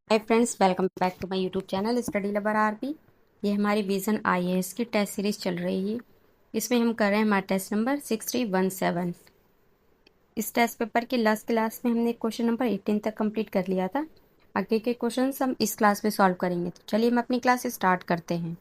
Hi friends, welcome back to my YouTube channel study lover RP. ये हमारी vision IAS की test series चल रही है। इसमें हम कर रहे हैं हमारा टेस्ट नंबर 6317। इस टेस्ट पेपर के लास्ट क्लास में हमने क्वेश्चन नंबर 18 तक कंप्लीट कर लिया था। आगे के क्वेश्चन हम इस क्लास में सॉल्व करेंगे। तो चलिए हम अपनी क्लास स्टार्ट करते हैं।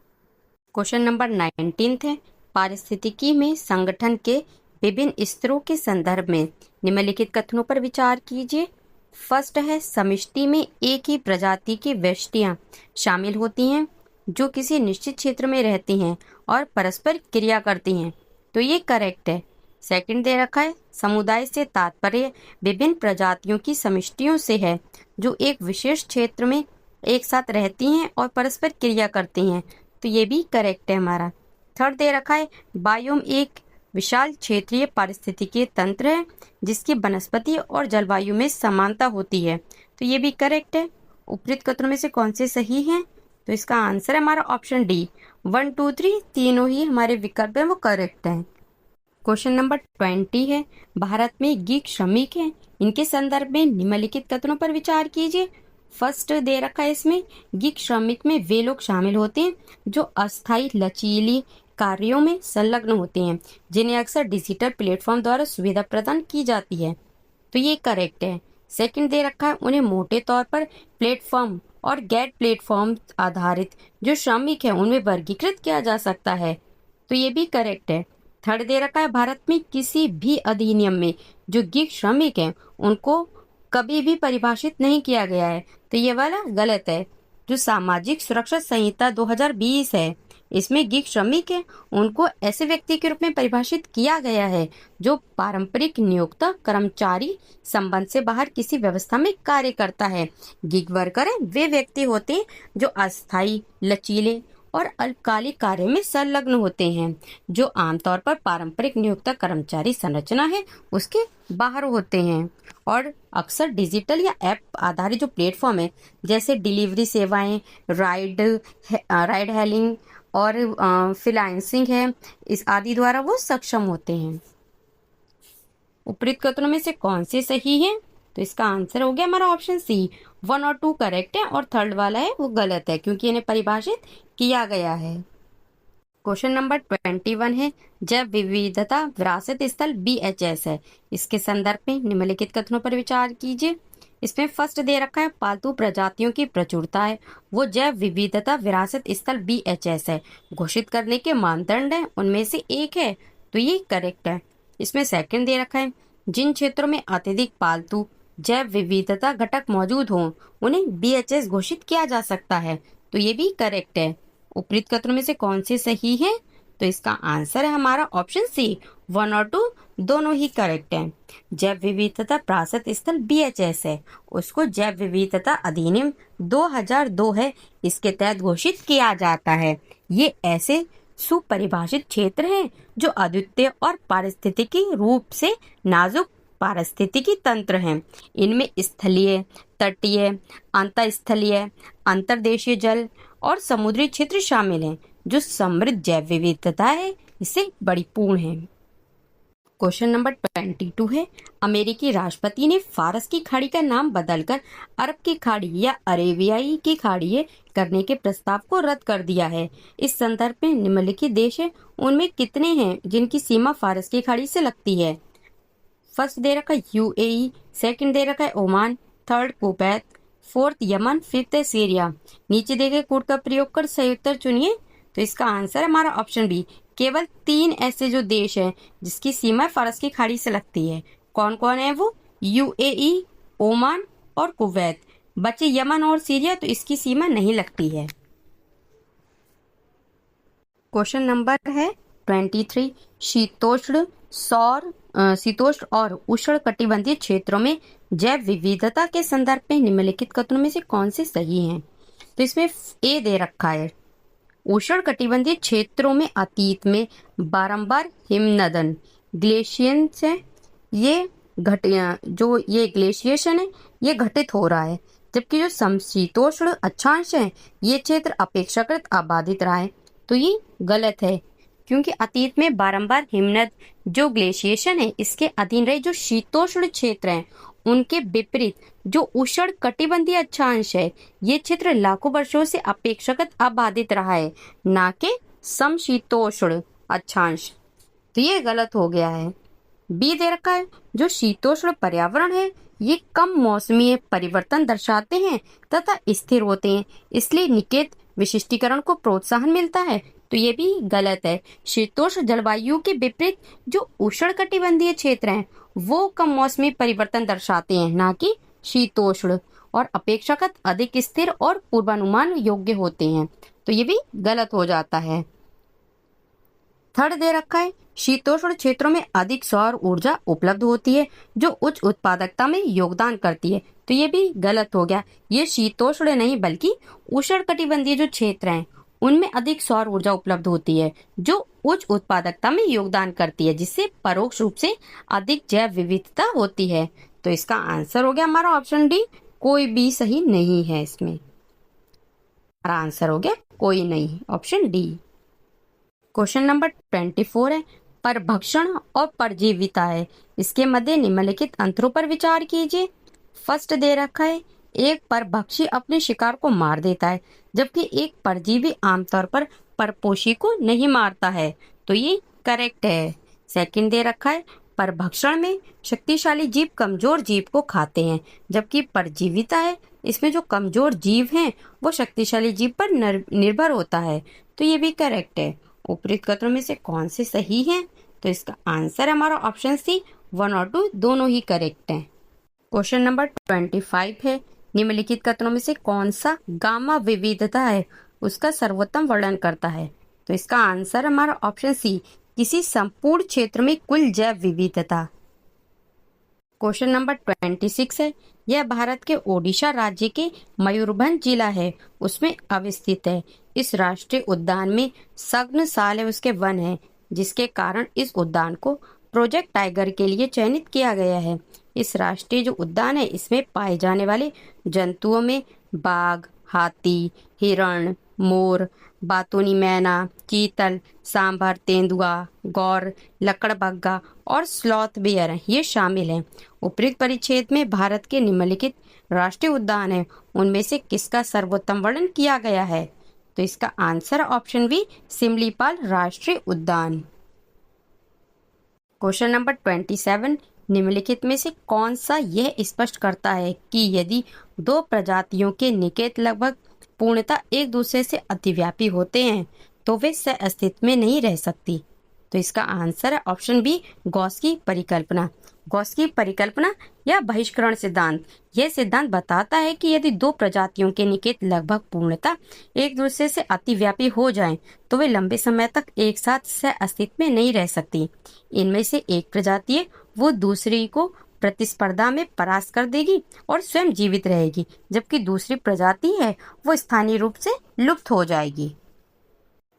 क्वेश्चन नंबर 19 है, पारिस्थितिकी में संगठन के विभिन्न स्तरों के संदर्भ में निम्नलिखित कथनों पर विचार कीजिए। फर्स्ट है, समष्टि में एक ही प्रजाति की व्यष्टियां शामिल होती हैं जो किसी निश्चित क्षेत्र में रहती हैं और परस्पर क्रिया करती हैं, तो ये करेक्ट है। सेकंड दे रखा है, समुदाय से तात्पर्य विभिन्न प्रजातियों की समष्टियों से है जो एक विशेष क्षेत्र में एक साथ रहती हैं और परस्पर क्रिया करती हैं, तो ये भी करेक्ट है हमारा। थर्ड दे रखा है, बायोम एक विशाल क्षेत्रीय पारिस्थितिकीय तंत्र है जिसकी वनस्पति और जलवायु में समानता होती है, तो ये भी करेक्ट है। उपरोक्त कथनों में से कौन से सही हैं? तो इसका आंसर है हमारा ऑप्शन डी। 1, 2, 3 तीनों ही हमारे विकल्प हैं वो करेक्ट हैं। क्वेश्चन नंबर 20 है, भारत में गीग श्रमिक हैं, इनके संदर्भ में निम्नलिखित कथनों पर विचार कीजिए। फर्स्ट दे रखा है इसमें, गीग श्रमिक में वे लोग शामिल होते हैं जो अस्थायी लचीली कार्यों में संलग्न होते हैं जिन्हें अक्सर डिजिटल प्लेटफॉर्म द्वारा सुविधा प्रदान की जाती है, तो ये करेक्ट है। सेकंड दे रखा है, उन्हें मोटे तौर पर प्लेटफॉर्म और गैर प्लेटफॉर्म आधारित जो श्रमिक है उनमें वर्गीकृत किया जा सकता है, तो ये भी करेक्ट है। थर्ड दे रखा है, भारत में किसी भी अधिनियम में जो गिग श्रमिक हैं उनको कभी भी परिभाषित नहीं किया गया है, तो ये वाला गलत है। जो सामाजिक सुरक्षा संहिता 2020 है, इसमें गिग श्रमिक है उनको ऐसे व्यक्ति के रूप में परिभाषित किया गया है जो पारंपरिक नियोक्ता कर्मचारी संबंध से बाहर किसी व्यवस्था में कार्य करता है। गिग वर्कर है वे व्यक्ति होते हैं जो अस्थायी, लचीले और अल्पकालिक कार्य में संलग्न होते हैं जो आमतौर पर पारंपरिक नियोक्ता कर्मचारी संरचना है उसके बाहर होते हैं और अक्सर डिजिटल या ऐप आधारित जो प्लेटफॉर्म है जैसे डिलीवरी सेवाएं, राइड हेलिंग और फ्रीलांसिंग है, इस आदि द्वारा वो सक्षम होते हैं। उपरोक्त कथनों में से कौन से सही है? तो इसका आंसर हो गया हमारा ऑप्शन सी। 1 और 2 करेक्ट है और थर्ड वाला है वो गलत है क्योंकि इन्हें परिभाषित किया गया है। क्वेश्चन नंबर 21 है, जैव विविधता विरासत स्थल BHS है, इसके संदर्भ में निम्नलिखित कथनों पर विचार कीजिए। इसमें फर्स्ट दे रखा है, पालतू प्रजातियों की प्रचुरता है वो जैव विविधता विरासत स्थल BHS है, घोषित करने के मानदंड है उनमें से एक है, तो ये करेक्ट है। इसमें सेकंड दे रखा है, जिन क्षेत्रों में अत्यधिक पालतू जैव विविधता घटक मौजूद हों उन्हें BHS घोषित किया जा सकता है, तो ये भी करेक्ट है। उपरोक्त कथनों में से कौन से सही है? तो इसका आंसर है हमारा ऑप्शन सी। 1 और 2 दोनों ही करेक्ट हैं। जैव विविधता विरासत स्थल BHS है, उसको जैव विविधता अधिनियम 2002 है, इसके तहत घोषित किया जाता है। ये ऐसे सुपरिभाषित क्षेत्र हैं जो अद्वितीय और पारिस्थितिकी रूप से नाजुक पारिस्थितिकी तंत्र हैं। इनमें स्थलीय, तटीय, अंतःस्थलीय, अंतर्देशीय जल और समुद्री क्षेत्र शामिल हैं जो समृद्ध जैव विविधता है इससे परिपूर्ण है। क्वेश्चन नंबर 22 है, अमेरिकी राष्ट्रपति ने फारस की खाड़ी का नाम बदलकर अरब की खाड़ी या अरेबियाई की खाड़ी करने के प्रस्ताव को रद्द कर दिया है। इस संदर्भ में निम्नलिखित देश है उनमें कितने हैं जिनकी सीमा फारस की खाड़ी से लगती है? फर्स्ट दे रखा है UAE, सेकंड दे रखा है Oman, third Kuwait, fourth Yemen, fifth है सीरिया। नीचे दिए गए कोड का प्रयोग कर सही उत्तर चुनिए, तो इसका आंसर है हमारा ऑप्शन बी। केवल 3 ऐसे जो देश हैं जिसकी सीमा फारस की खाड़ी से लगती है, कौन कौन है वो? UAE, ओमान और कुवैत। बचे यमन और सीरिया, तो इसकी सीमा नहीं लगती है। क्वेश्चन नंबर है 23, शीतोष्ण और उष्ण कटिबंधीय क्षेत्रों में जैव विविधता के संदर्भ में निम्नलिखित कथनों में से कौन से सही हैं? तो इसमें ए दे रखा है, उष्ण कटिबंधीय क्षेत्रों में अतीत में बारंबार हिमनदन ग्लेशियर्स है, ये ग्लेशिएशन है ये घटित हो रहा है, जबकि जो समशीतोष्ण अक्षांश है ये क्षेत्र अपेक्षाकृत आबादित रहा है, तो ये गलत है। क्योंकि अतीत में बारंबार हिमनद जो ग्लेशिएशन है इसके अधीन रहे जो शीतोष्ण क्षेत्र हैं उनके विपरीत जो उष्ण कटिबंधीय अक्षांश है ये क्षेत्र लाखों वर्षों से अपेक्षाकृत अबाधित रहा है, ना कि समशीतोष्ण अक्षांश। तो ये गलत हो गया है। बी दे रखा है जो शीतोष्ण पर्यावरण है ये कम मौसमी परिवर्तन दर्शाते हैं तथा स्थिर होते हैं, इसलिए निकेत विशिष्टीकरण को प्रोत्साहन मिलता है। तो ये भी गलत है। शीतोष्ण जलवायु के विपरीत जो उष्णकटिबंधीय क्षेत्र हैं वो कम मौसमी परिवर्तन दर्शाते हैं, ना कि शीतोष्ण, और अपेक्षाकृत अधिक स्थिर और पूर्वानुमान योग्य होते हैं। तो ये भी गलत हो जाता है। थर्ड दे रखा है शीतोष्ण क्षेत्रों में अधिक सौर ऊर्जा उपलब्ध होती है जो उच्च उत्पादकता में योगदान करती है। तो ये भी गलत हो गया। ये शीतोष्ण नहीं बल्कि उष्णकटिबंधीय जो क्षेत्र हैं उनमें अधिक सौर ऊर्जा उपलब्ध होती है जो उच्च उत्पादकता में योगदान करती है, जिससे परोक्ष रूप से अधिक जैव विविधता होती है। तो इसका आंसर हो गया हमारा ऑप्शन डी। कोई भी सही नहीं है इसमें। हमारा आंसर हो गया कोई नहीं, ऑप्शन डी। क्वेश्चन नंबर 24 है परभक्षण और परजीविता है, इसके मध्य निम्नलिखित अंतरों पर विचार कीजिए। फर्स्ट दे रखा है एक परभक्षी अपने शिकार को मार देता है जबकि एक परजीवी आमतौर पर परपोषी को नहीं मारता है। तो ये करेक्ट है। सेकंड दे रखा है परभक्षण में शक्तिशाली जीव कमजोर जीव को खाते हैं जबकि परजीविता है इसमें जो कमजोर जीव हैं वो शक्तिशाली जीव पर निर्भर होता है। तो ये भी करेक्ट है। उपरोक्त कथनों में से कौन से सही हैं? तो इसका आंसर हमारा ऑप्शन सी 1 और 2 दोनों ही करेक्ट हैं। क्वेश्चन नंबर 25 है निम्नलिखित कथनों में से कौन सा गामा विविधता है उसका सर्वोत्तम वर्णन करता है? तो इसका आंसर हमारा ऑप्शन सी किसी संपूर्ण क्षेत्र में कुल जैव विविधता। क्वेश्चन नंबर 26 है यह भारत के ओडिशा राज्य के मयूरभंज जिला है उसमें अवस्थित है। इस राष्ट्रीय उद्यान में सघन साल उसके वन है जिसके कारण इस उद्यान को प्रोजेक्ट टाइगर के लिए चयनित किया गया है। इस राष्ट्रीय जो उद्यान है इसमें पाए जाने वाले जंतुओं में बाघ, हाथी, हिरण, मोर, बातूनी मैना, चीतल, सांभर, तेंदुआ, गौर, लकड़बग्गा और स्लॉथ बेयर ये शामिल हैं। उपरोक्त परिच्छेद में भारत के निम्नलिखित राष्ट्रीय उद्यान है उनमें से किसका सर्वोत्तम वर्णन किया गया है? तो इसका आंसर ऑप्शन बी सिमलीपाल राष्ट्रीय उद्यान। क्वेश्चन नंबर 27 निम्नलिखित में से कौन सा यह स्पष्ट करता है कि यदि दो प्रजातियों के निकेत लगभग पूर्णतः एक दूसरे से अतिव्यापी होते हैं तो वे सह अस्तित्व में नहीं रह सकती? तो इसका आंसर है ऑप्शन बी गॉस की परिकल्पना। गॉस की परिकल्पना या बहिष्करण सिद्धांत यह सिद्धांत बताता है कि यदि दो प्रजातियों के निकेत लगभग पूर्णतः एक दूसरे से अतिव्यापी हो जाएं तो वे लंबे समय तक एक साथ सह अस्तित्व में नहीं रह सकती। इनमें से एक प्रजाति है वो दूसरी को प्रतिस्पर्धा में परास्त कर देगी और स्वयं जीवित रहेगी, जबकि दूसरी प्रजाति है वो स्थानीय रूप से लुप्त हो जाएगी।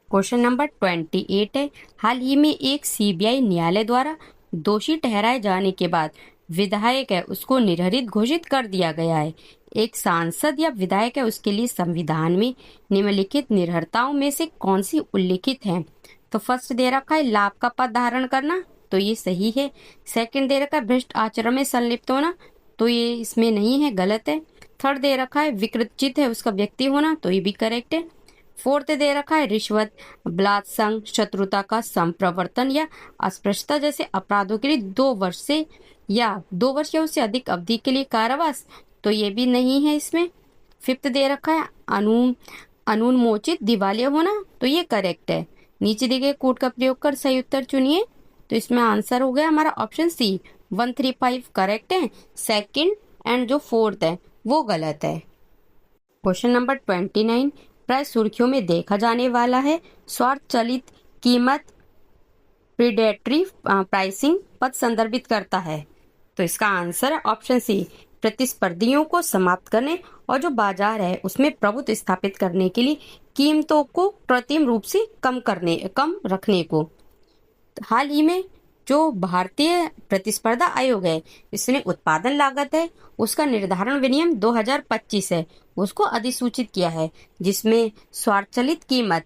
क्वेश्चन नंबर 28 है हाल ही में एक सीबीआई न्यायालय द्वारा दोषी ठहराए जाने के बाद विधायक है उसको निर्हरित घोषित कर दिया गया है। एक सांसद या विधायक है उसके लिए संविधान में निम्नलिखित निर्हरताओं में से कौन सी उल्लिखित है? तो फर्स्ट दे रखा है लाभ का पद धारण करना, तो ये सही है। सेकंड दे रखा है भ्रष्ट आचरण में संलिप्त होना, तो ये इसमें नहीं है, गलत है। थर्ड दे रखा है विकृतचित है उसका व्यक्ति होना, तो ये भी करेक्ट है। फोर्थ दे रखा है रिश्वत, बलात्संग, शत्रुता का संप्रवर्तन या अस्पृश्यता जैसे अपराधों के लिए 2 वर्ष से या 2 वर्ष या उससे अधिक अवधि के लिए कारावास, तो ये भी नहीं है इसमें। फिफ्थ दे रखा है अनुन्मोचित दिवालिया होना, तो ये करेक्ट है। नीचे दिए गए कोड का प्रयोग कर सही उत्तर चुनिए, तो इसमें आंसर हो गया हमारा ऑप्शन सी 135 करेक्ट है। सेकंड एंड जो फोर्थ है वो गलत है। क्वेश्चन नंबर 29 प्राय सुर्खियों में देखा जाने वाला है स्वार्थ चलित कीमत प्रीडेटरी प्राइसिंग पद संदर्भित करता है? तो इसका आंसर है ऑप्शन सी प्रतिस्पर्धियों को समाप्त करने और जो बाजार है उसमें प्रभुत्व स्थापित करने के लिए कीमतों को कृत्रिम रूप से कम रखने को। हाल ही में जो भारतीय प्रतिस्पर्धा आयोग है इसने उत्पादन लागत है उसका निर्धारण विनियम 2025 है उसको अधिसूचित किया है, जिसमें स्वार्थ चलित कीमत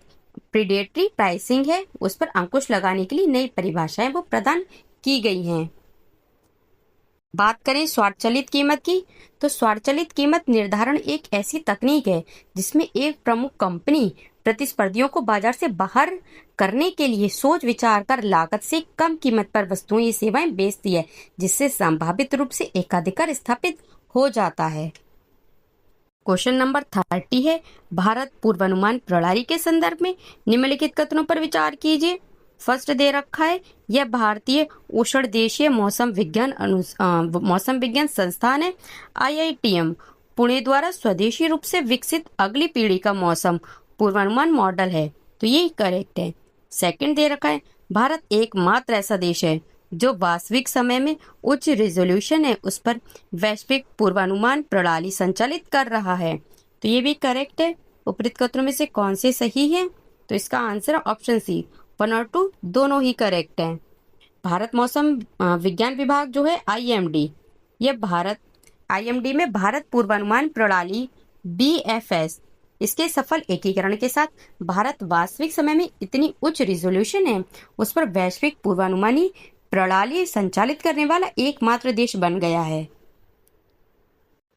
प्रीडेटरी प्राइसिंग है, उस पर अंकुश लगाने के लिए नई परिभाषाएं वो प्रदान की गई हैं। बात करें स्वचालित कीमत की, तो स्वचालित कीमत निर्धारण एक ऐसी तकनीक है जिसमें एक प्रमुख कंपनी प्रतिस्पर्धियों को बाजार से बाहर करने के लिए सोच विचार कर लागत से कम कीमत पर वस्तुएं या सेवाएं बेचती है, जिससे संभावित रूप से एकाधिकार स्थापित हो जाता है। क्वेश्चन नंबर 30 है, भारत पूर्वानुमान प्रणाली के संदर्भ में निम्नलिखित कथनों पर विचार कीजिए। फर्स्ट दे रखा है, यह भारतीय उष्णदेशीय मौसम विज्ञान संस्थान है IITM पुणे द्वारा स्वदेशी रूप से विकसित अगली पीढ़ी का मौसम पूर्वानुमान मॉडल है, तो ये करेक्ट है। सेकंड दे रखा है, भारत एकमात्र ऐसा देश है जो वास्तविक समय में उच्च रेजोल्यूशन है उस पर वैश्विक पूर्वानुमान प्रणाली संचालित कर रहा है, तो ये भी करेक्ट है। उपरोक्त कथनों में से कौन से सही है? तो इसका आंसर ऑप्शन सी, 1 और 2 दोनों ही करेक्ट हैं। भारत मौसम विज्ञान विभाग जो है IMD, यह IMD में भारत पूर्वानुमान प्रणाली BFS, इसके सफल एकीकरण के साथ भारत वास्तविक समय में इतनी उच्च रिजोल्यूशन है उस पर वैश्विक पूर्वानुमानी प्रणाली संचालित करने वाला एकमात्र देश बन गया है।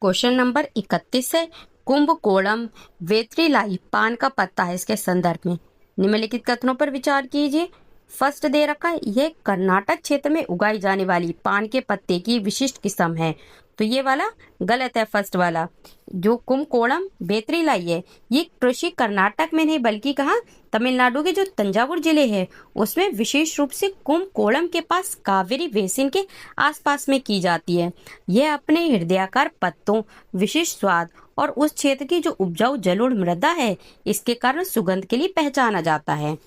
क्वेश्चन नंबर 31 है, कुंभकोणम वेत्रिलाई पान का पत्ता है, इसके संदर्भ में निम्नलिखित कथनों पर विचार कीजिए। फर्स्ट दे रखा है, यह कर्नाटक क्षेत्र में उगाई जाने वाली पान के पत्ते की विशिष्ट किस्म है, तो ये वाला गलत है। फर्स्ट वाला जो कुंभकोणम वेत्रिलाई है, ये कृषि कर्नाटक में नहीं बल्कि कहाँ, तमिलनाडु के जो तंजावुर जिले है उसमें विशेष रूप से कुंभकोणम के पास कावेरी बेसिन के आसपास में की जाती है। यह अपने हृदयाकार पत्तों, विशिष्ट स्वाद और उस क्षेत्र की जो उपजाऊ जलोढ़ मृदा है इसके कारण सुगंध के लिए पहचाना जाता है।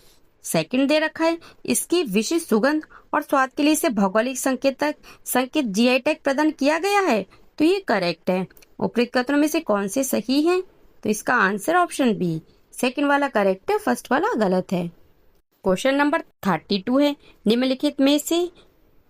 सेकंड दे रखा है, इसकी विशिष्ट सुगंध और स्वाद के लिए इसे भौगोलिक संकेत GI टैग प्रदान किया गया है, तो ये करेक्ट है। उपरोक्त कथनों में से कौन से सही हैं? तो इसका आंसर ऑप्शन बी, सेकंड वाला करेक्ट है, फर्स्ट वाला गलत है। क्वेश्चन नंबर 32 है, निम्नलिखित में से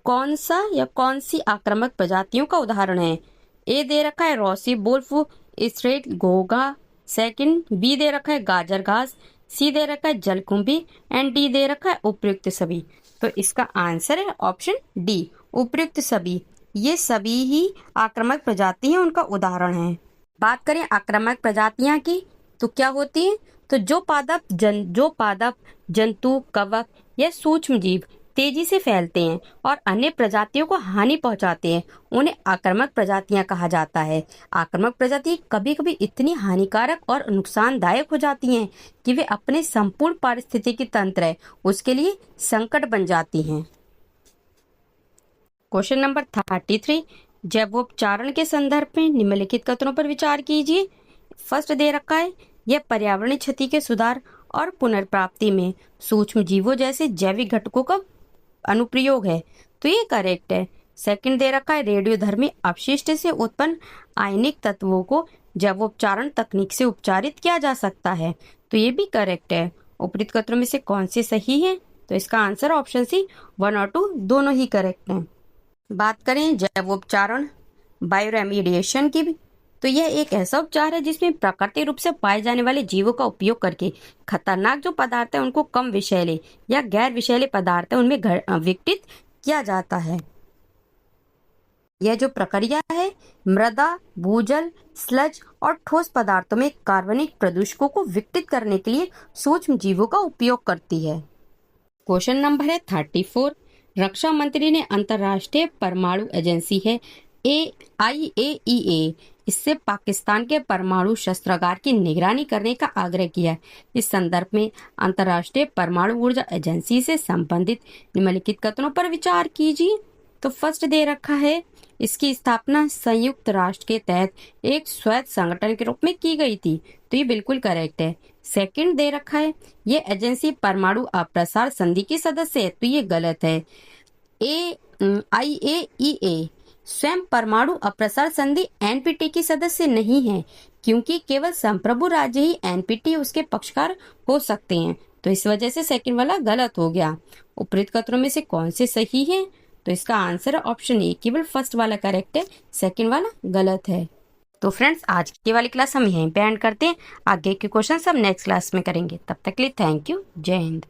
कौन सा या कौन सी आक्रामक प्रजातियों का उदाहरण है? ए दे रखा है रॉसी वुल्फ स्ट्रेट घोंघा, सेकंड बी दे रखा है गाजर घास, सी दे रखा है जलकुंभी एंड डी दे रखा है उपयुक्त सभी। तो इसका आंसर है ऑप्शन डी, उपयुक्त सभी। ये सभी ही आक्रामक प्रजाति हैं, उनका उदाहरण है। बात करें आक्रामक प्रजातियां की तो क्या होती है? तो जो पादप जंतु, कवक या सूक्ष्म जीव तेजी से फैलते हैं और अन्य प्रजातियों को हानि पहुंचाते हैं, उन्हें आक्रामक प्रजातियां कहा जाता है। आक्रामक प्रजाति कभी कभी इतनी हानिकारक और नुकसानदायक हो जाती हैं कि वे अपने संपूर्ण पारिस्थितिकी तंत्र है उसके लिए संकट बन जाती हैं। क्वेश्चन नंबर 33, जैवोपचारण के संदर्भ में निम्नलिखित कथनों पर विचार कीजिए। फर्स्ट दे रखा है, यह पर्यावरणीय क्षति के सुधार और पुनर्प्राप्ति में सूक्ष्म जीवों जैसे जैविक घटकों का अनुप्रयोग है, तो ये करेक्ट है। सेकंड दे रखा है, रेडियोधर्मी अपशिष्ट से उत्पन्न आयनिक तत्वों को जैवोपचारण तकनीक से उपचारित किया जा सकता है, तो ये भी करेक्ट है। उपरोक्त कथनों में से कौन से सही है? तो इसका आंसर ऑप्शन सी, 1 और 2 दोनों ही करेक्ट हैं। बात करें जैवोपचारण बायोरेमिडिएशन की भी, तो यह एक ऐसा उपचार है जिसमें प्राकृतिक रूप से पाए जाने वाले जीवों का उपयोग करके खतरनाक जो पदार्थ है उनको कम विषैले या गैर विषैले पदार्थ है उनमें विघटित किया जाता है। यह जो प्रक्रिया है मृदा, भूजल, स्लज और ठोस पदार्थों में कार्बनिक प्रदूषकों को विघटित करने के लिए सूक्ष्म जीवों का उपयोग करती है। क्वेश्चन नंबर है 34, रक्षा मंत्री ने अंतर्राष्ट्रीय परमाणु एजेंसी है IAEA इससे पाकिस्तान के परमाणु शस्त्रागार की निगरानी करने का आग्रह किया है। इस संदर्भ में अंतर्राष्ट्रीय परमाणु ऊर्जा एजेंसी से संबंधित निम्नलिखित कथनों पर विचार कीजिए। तो फर्स्ट दे रखा है, इसकी स्थापना संयुक्त राष्ट्र के तहत एक स्वायत्त संगठन के रूप में की गई थी, तो ये बिल्कुल करेक्ट है। सेकंड दे रखा है, ये एजेंसी परमाणु अप्रसार संधि की सदस्य है, तो ये गलत है। IAEA स्वयं परमाणु अप्रसार संधि NPT की सदस्य नहीं है, क्योंकि केवल संप्रभु राज्य ही NPT उसके पक्षकार हो सकते हैं, तो इस वजह से सेकंड वाला गलत हो गया। उपरोक्त कथनों में से कौन से सही है? तो इसका आंसर ऑप्शन ए, केवल फर्स्ट वाला करेक्ट है, सेकंड वाला गलत है। तो फ्रेंड्स, आज की वाली क्लास हम यहीं पे एंड करते हैं। आगे के क्वेश्चन हम नेक्स्ट क्लास में करेंगे। तब तक के लिए थैंक यू। जय हिंद।